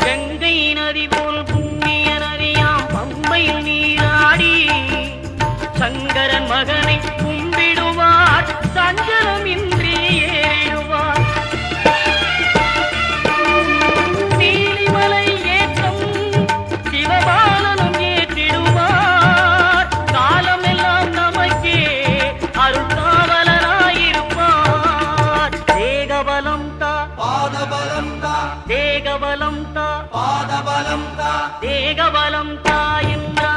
கங்கை நதி போல் புண்ணிய நதியாம் பம்பையில் நீராடி சங்கரன் மகனை கும்பிடுவார் சஞ்சலமின்றி ஏறிடுவார். நீலிமலை ஏற்றம் சிவபாலனும் ஏற்றிடுவார். காலமெல்லாம் நமக்கே அருள்காவலனாயிருப்பார். தேகபலம் தா பாதபலம் தா தேகபலம் தா பாதபலம் தா தேகபலம் தா என்றார்.